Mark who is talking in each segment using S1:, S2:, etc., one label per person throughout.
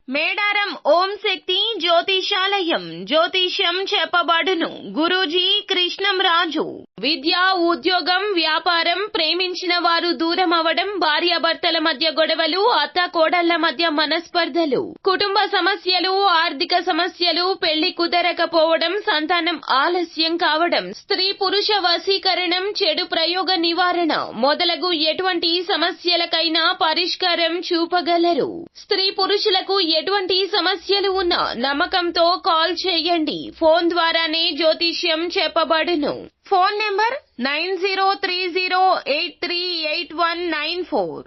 S1: మేడారం ఓం శక్తి జ్యోతిషాలయం జ్యోతిష్యం చెప్పబడును. గురూజీ కృష్ణం రాజు. విద్య, ఉద్యోగం, వ్యాపారం, ప్రేమించిన వారు దూరం అవడం, భార్యాభర్తల మధ్య గొడవలు, అత్త కోడళ్ల మధ్య మనస్పర్ధలు, కుటుంబ సమస్యలు, ఆర్థిక సమస్యలు, పెళ్లి కుదరకపోవడం, సంతానం ఆలస్యం కావడం, స్త్రీ పురుష వశీకరణం, చెడు ప్రయోగ నివారణ మొదలగు ఎటువంటి సమస్యలకైనా పరిష్కారం చూపగలరు. స్త్రీ పురుషులకు ఎటువంటి సమస్యలు ఉన్నా నమ్మకంతో కాల్ చేయండి. ఫోన్ ద్వారానే జ్యోతిష్యం చెప్పబడును. Phone number 9030838194.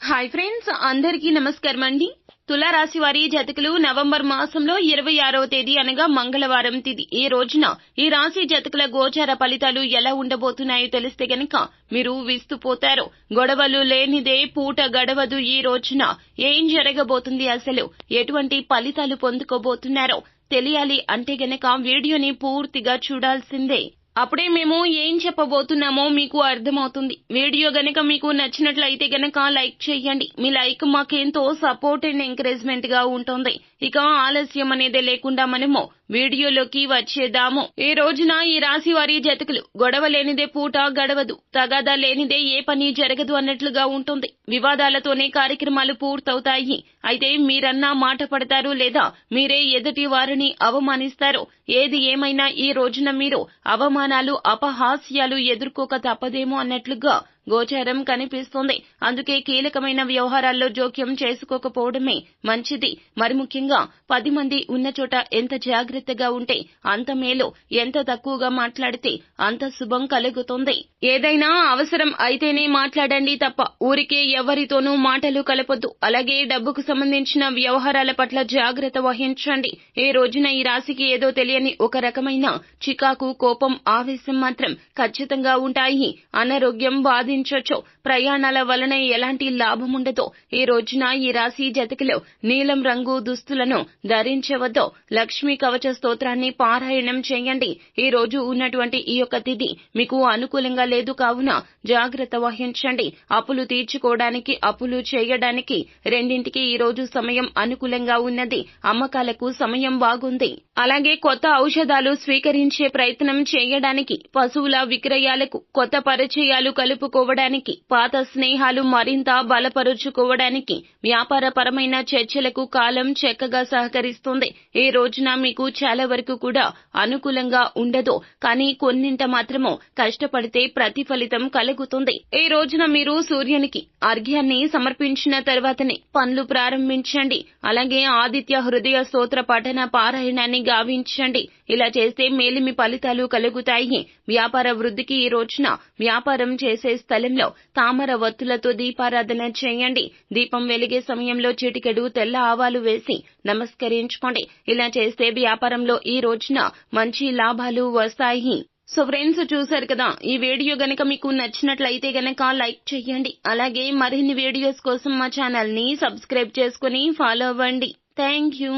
S1: హాయ్ ఫ్రెండ్స్, అందరికీ నమస్కారం అండి. తులారాశి వారి జాతకులు నవంబర్ మాసంలో 26వ తేదీ అనగా మంగళవారం తిథి ఈ రోజున ఈ రాశి జాతకుల గోచార ఫలితాలు ఎలా ఉండబోతున్నాయో తెలిస్తే గనక మీరు విస్తుపోతారు. గొడవలు లేనిదే పూట గడవదు. ఈ రోజున ఏం జరగబోతుంది, అసలు ఎటువంటి ఫలితాలు పొందుకోబోతున్నారో తెలియాలి అంటే గనక వీడియోని పూర్తిగా చూడాల్సిందే. అప్పుడే మేము ఏం చెప్పబోతున్నామో మీకు అర్థమవుతుంది. వీడియో గనక మీకు నచ్చినట్లయితే గనక లైక్ చేయండి. మీ లైక్ మాకెంతో సపోర్ట్ అండ్ ఎంకరేజ్మెంట్ గా ఉంటుంది. ఇక ఆలస్యం అనేది లేకుండా మనము వీడియోలోకి వచ్చేద్దాము. ఈ రోజున ఈ రాశి వారి జాతకులు గొడవ లేనిదే పూట గడవదు, తగాదా లేనిదే ఏ పని జరగదు అన్నట్లుగా ఉంటుంది. వివాదాలతోనే కార్యక్రమాలు పూర్తవుతాయి. అయితే మీరన్నా మాట పడతారు లేదా మీరే ఎదుటి వారిని అవమానిస్తారు. ఏది ఏమైనా ఈ రోజున మీరు అవమానాలు, అపహాస్యాలు ఎదుర్కోక తప్పదేమో అన్నట్లుగా గోచారం కనిపిస్తుంది. అందుకే కీలకమైన వ్యవహారాల్లో జోక్యం చేసుకోకపోవడమే మంచిది. మరి ముఖ్యంగా 10 మంది ఉన్న చోట ఎంత జాగ్రత్తగా ఉంటే అంత మేలు, ఎంత తక్కువగా మాట్లాడితే అంత శుభం కలుగుతుంది. ఏదైనా అవసరం అయితేనే మాట్లాడండి తప్ప ఊరికే ఎవరితోనూ మాటలు కలపొద్దు. అలాగే డబ్బుకు సంబంధించిన వ్యవహారాల పట్ల జాగ్రత్త వహించండి. ఈ రోజున ఈ రాశికి ఏదో తెలియని ఒక రకమైన చికాకు, కోపం, ఆవేశం మాత్రం ఖచ్చితంగా ఉంటాయి. అనారోగ్యం బాధించొచ్చు. ప్రయాణాల వలన ఎలాంటి లాభముండదో. ఈ రోజున ఈ రాశి జాతకులు నీలం రంగు దుస్తులను ధరించవద్దు. లక్ష్మీ కవచ స్తోత్రాన్ని పారాయణం చేయండి. ఈ రోజు ఉన్నటువంటి ఈ యొక్క తిథి మీకు అనుకూలంగా లేదు కావున జాగ్రత్త వహించండి. అప్పులు తీర్చుకోవడానికి, అప్పులు చేయడానికి రెండింటికి ఈ రోజు సమయం అనుకూలంగా ఉన్నది. అమ్మకాలకు సమయం బాగుంది. అలాగే కొత్త ఔషధాలు స్వీకరించే ప్రయత్నం చేయడానికి, పశువుల విక్రయాలకు, కొత్త పరిచయాలు కలుపుకోవడానికి, పాత స్నేహాలు మరింత బలపరుచుకోవడానికి, వ్యాపారపరమైన చర్చలకు కాలం చక్కగా సహకరిస్తుంది. ఈ రోజున మీకు చాలా వరకు కూడా అనుకూలంగా ఉండదు. కానీ కొన్నింట మాత్రము కష్టపడితే ప్రతిఫలితం కలుగుతుంది. ఈ రోజున మీరు సూర్యునికి అర్ఘ్యాన్ని సమర్పించిన తర్వాతనే పనులు ప్రారంభించండి. అలాగే ఆదిత్య హృదయ స్తోత్ర పఠన పారాయణాన్ని గావించండి. ఇలా చేస్తే మేలిమి ఫలితాలు కలుగుతాయి. వ్యాపార వృద్ధికి ఈ రోజున వ్యాపారం చేసే స్థలంలో తామర వత్తులతో దీపారాధన చేయండి. దీపం వెలిగే సమయంలో చిటికెడు తెల్ల ఆవాలు వేసి నమస్కరించుకోండి. ఇలా చేస్తే వ్యాపారంలో ఈ రోజున మంచి లాభాలు వస్తాయి. సో ఫ్రెండ్స్, చూశారు కదా, ఈ వీడియో గనక మీకు నచ్చినట్లయితే గనక లైక్ చేయండి. అలాగే మరిన్ని వీడియోస్ కోసం మా ఛానల్ ని సబ్స్క్రైబ్ చేసుకుని ఫాలో అవ్వండి. Thank you.